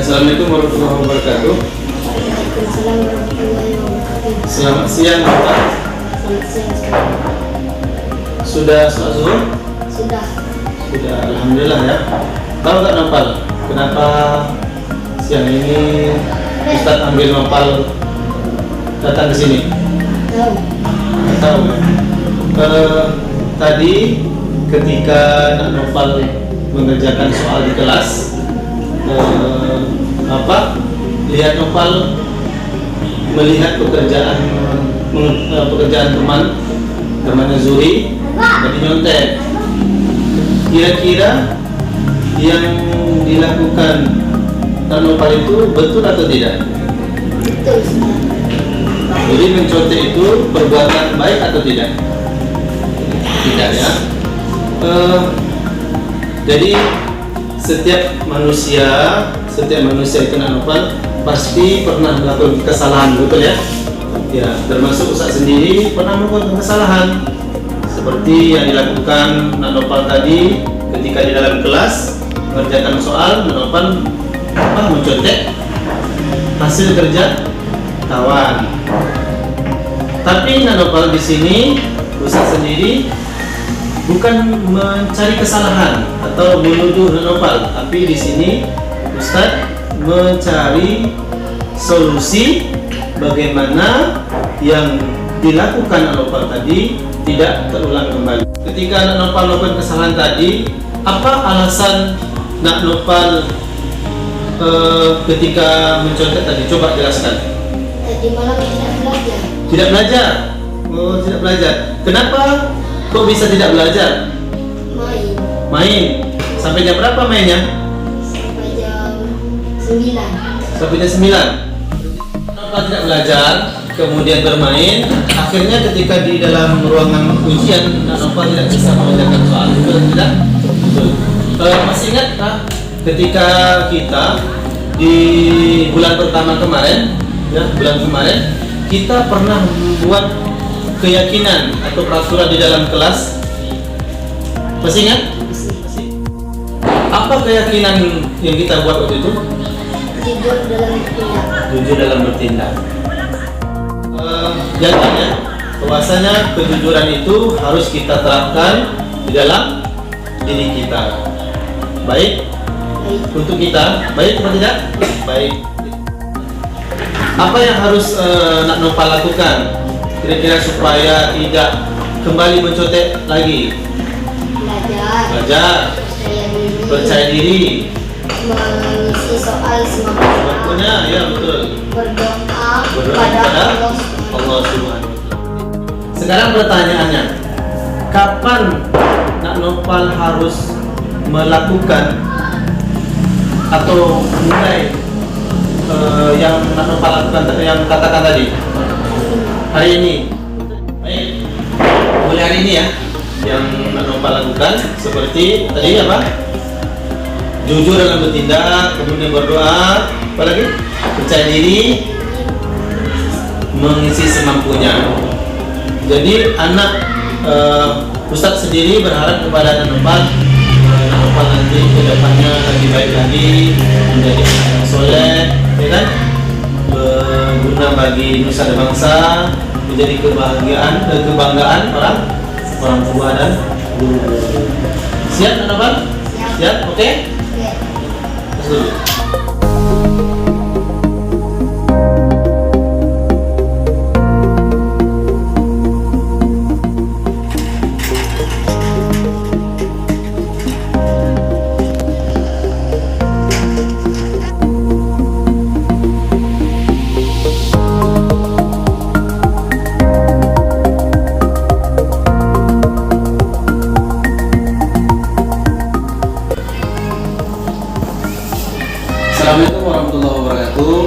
Assalamualaikum warahmatullahi wabarakatuh. Waalaikumsalam warahmatullahi wabarakatuh. Selamat siang Bapak. Selamat siang Ustaz. Sudah sholat zuhur? Sudah. Sudah, alhamdulillah ya. Tahu nggak Nopal? Kenapa siang ini Ustaz ambil Nopal datang ke sini? Tahu. Nggak tahu ya. Tadi ketika Nak Nopal mengerjakan soal di kelas, lihat Nopal melihat pekerjaan temannya Zuri, jadi nyontek. Kira-kira yang dilakukan Nak Nopal itu betul atau tidak? Betul Ustaz. Jadi mencontek itu perbuatan baik atau tidak? Tidak ya. Jadi setiap manusia itu Nak Nopal pasti pernah melakukan kesalahan, betul ya? Ya, termasuk Ustaz sendiri pernah melakukan kesalahan seperti yang dilakukan Nak Nopal tadi ketika di dalam kelas mengerjakan soal. Nak Nopal mencontek hasil kerja kawan. Tapi Nak Nopal di sini Ustaz sendiri bukan mencari kesalahan atau menuduh Nak Nopal, tapi di sini Ustaz mencari solusi bagaimana yang dilakukan Nak Nopal tadi tidak terulang kembali. Ketika Nak Nopal melakukan kesalahan tadi, apa alasan Nak Nopal ketika mencontek tadi? Coba jelaskan. Tadi malam tidak belajar. Tidak belajar? Oh, tidak belajar. Kenapa kok bisa tidak belajar? Main. Main. Sampai jam berapa mainnya? Sampai jam 9. Sampai jam 9. Kenapa tidak belajar, kemudian bermain, akhirnya ketika di dalam ruangan ujian Nak Nopal tidak bisa mengerjakan soal. Betul tidak? Betul. Masih ingat ketika kita di bulan pertama kemarin, ya, bulan kemarin kita pernah membuat keyakinan atau peraturan di dalam kelas. Masih ingat? Masih. Apa keyakinan yang kita buat waktu itu? Jujur dalam bertindak. Jujur dalam bertindak. Jadinya bahwasanya kejujuran itu harus kita terapkan di dalam diri kita. Baik Baik. untuk kita, baik atau tidak? Baik. Apa yang harus Nak Nopal lakukan kira-kira supaya tidak kembali mencontek lagi? Belajar, percaya diri, mengisi soal semampunya, waktunya, ya betul. berdoa Kepada kepada Allah Subhanahu. Sekarang pertanyaannya, kapan Nak Nopal harus melakukan atau mulai yang Nak Nopal lakukan, yang katakan tadi? Hari ini. Baik. Mulai hari ini ya. Yang Nak Nopal lakukan seperti tadi apa? Jujur dalam bertindak, kemudian berdoa, apa lagi? Percaya diri, mengisi semampunya. Jadi anak Ustadz sendiri berharap kepada Nak Nopal nanti kedepannya lebih baik lagi, menjadi anak yang soleh, ya kan? Berguna bagi nusa dan bangsa, menjadi kebanggaan orang tua dan guru. Siap Nak Nopal? Siap, oke? Terus dulu. Assalamualaikum warahmatullahi wabarakatuh.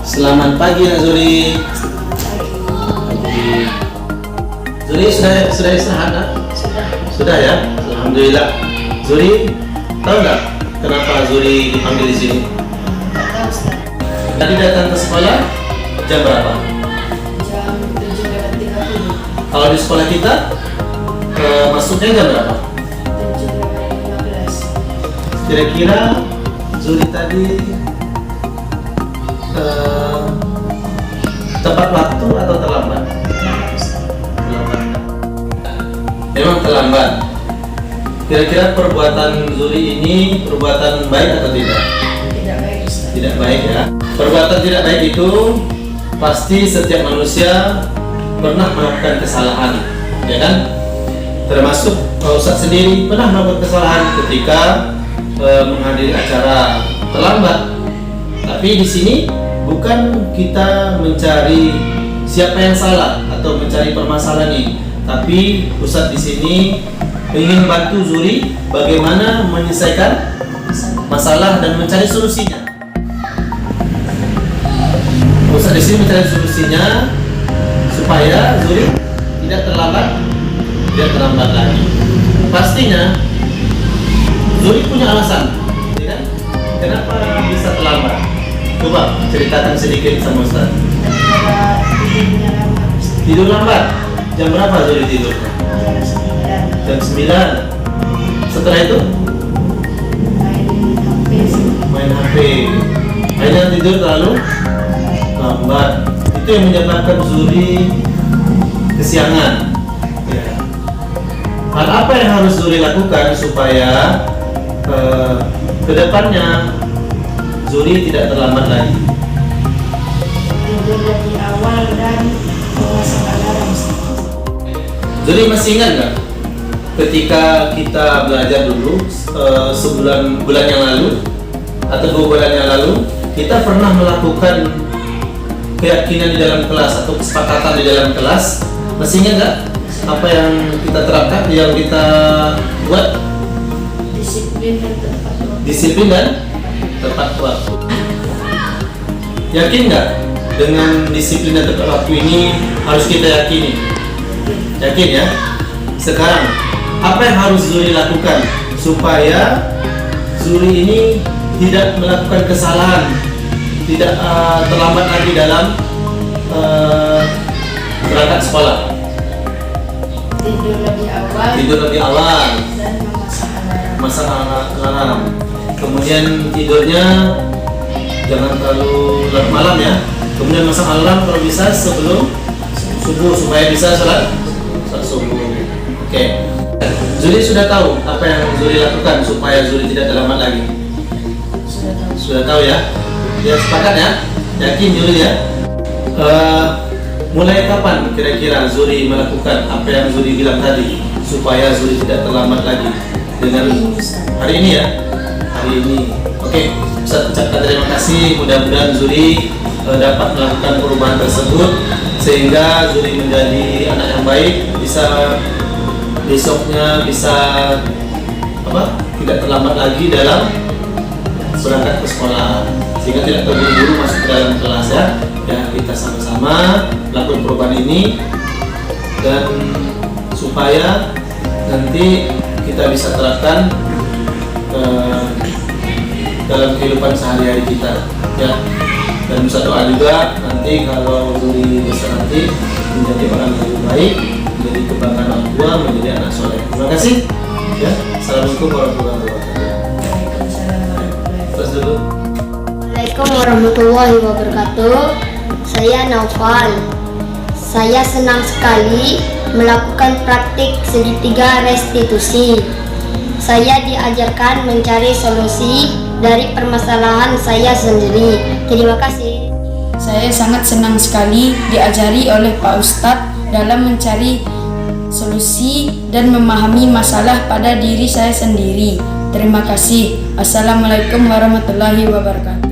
Selamat pagi Nak Zuri. Zuri sudah istirahat nak? Sudah ya? Alhamdulillah. Zuri, tahu nggak kenapa Zuri dipanggil di sini? Tadi datang ke sekolah jam berapa? Jam 7.30. Kalau di sekolah kita masuknya jam berapa? 7.15. Kira-kira Zuri tadi tepat waktu atau terlambat? Terlambat. Memang terlambat. Kira-kira perbuatan Zuri ini perbuatan baik atau tidak? Tidak baik, Ustaz. Tidak baik ya. Perbuatan tidak baik itu pasti setiap manusia pernah melakukan kesalahan, ya kan? Termasuk Ustaz sendiri pernah melakukan kesalahan ketika menghadiri acara terlambat. Tapi di sini bukan kita mencari siapa yang salah atau mencari permasalahan ini, tapi Ustaz di sini ingin bantu Zuri bagaimana menyelesaikan masalah dan mencari solusinya. Ustaz di sini mencari solusinya supaya Zuri tidak terlambat lagi. Pastinya Zuri punya alasan, ya kan? Kenapa bisa terlambat? Coba ceritakan sedikit sama Ustaz. Daripada tidurnya lama, Ustaz. Tidur lambat. Jam berapa Zuri tidur? Jam 9. Jam 9. Setelah itu Main HP sih. main HP. Akhirnya tidur terlalu lambat. Itu yang menyebabkan Zuri kesiangan. Ya. Hal apa yang harus Zuri lakukan supaya kedepannya Zuri tidak terlambat lagi? Tidur lebih awal dan memasang alarm, Ustaz. Zuri masih ingat nggak ketika kita belajar dulu bulan yang lalu atau 2 bulan yang lalu, kita pernah melakukan keyakinan di dalam kelas atau kesepakatan di dalam kelas? Masih ingat nggak apa yang kita terapkan, yang kita buat? Disiplin dan tepat waktu. Disiplin dan tepat waktu. Yakin nggak dengan disiplin dan tepat waktu ini harus kita yakini? Yakin ya? Sekarang apa yang harus Zuri lakukan supaya Zuri ini tidak melakukan kesalahan, tidak terlambat lagi dalam berangkat sekolah? Tidur lebih awal Dan memasang alarm. masang alarm. Kemudian tidurnya jangan terlalu larut malam ya. Kemudian masang alarm kalau bisa sebelum subuh supaya bisa sholat subuh. Oke. Zuri sudah tahu apa yang Zuri lakukan supaya Zuri tidak terlambat lagi. Sudah tahu. Sudah tahu ya? Ya sepakat ya? Yakin Zuri ya? Mulai kapan kira-kira Zuri melakukan apa yang Zuri bilang tadi supaya Zuri tidak terlambat lagi? Dengan hari ini ya? Hari ini. Oke, Ustaz ucapkan terima kasih. Mudah-mudahan Zuri dapat melakukan perubahan tersebut sehingga Zuri menjadi anak yang baik, bisa besoknya bisa tidak terlambat lagi dalam berangkat ke sekolah, sehingga tidak terburu-buru masuk ke dalam kelas ya. Ya, kita sama-sama lakukan perubahan ini dan supaya nanti kita bisa terapkan dalam kehidupan sehari-hari kita ya. Dan bisa doa juga nanti kalau Zuri besar nanti menjadi orang yang lebih baik, menjadi kebanggaan orang tua, menjadi anak soleh. Terima kasih ya. Assalamualaikum warahmatullahi wabarakatuh. Terus dulu. Assalamualaikum warahmatullahi wabarakatuh. Saya Naufal. Saya senang sekali melakukan praktik segitiga restitusi. Saya diajarkan mencari solusi dari permasalahan saya sendiri. Terima kasih. Saya sangat senang sekali diajari oleh Pak Ustadz dalam mencari solusi dan memahami masalah pada diri saya sendiri. Terima kasih. Assalamualaikum warahmatullahi wabarakatuh.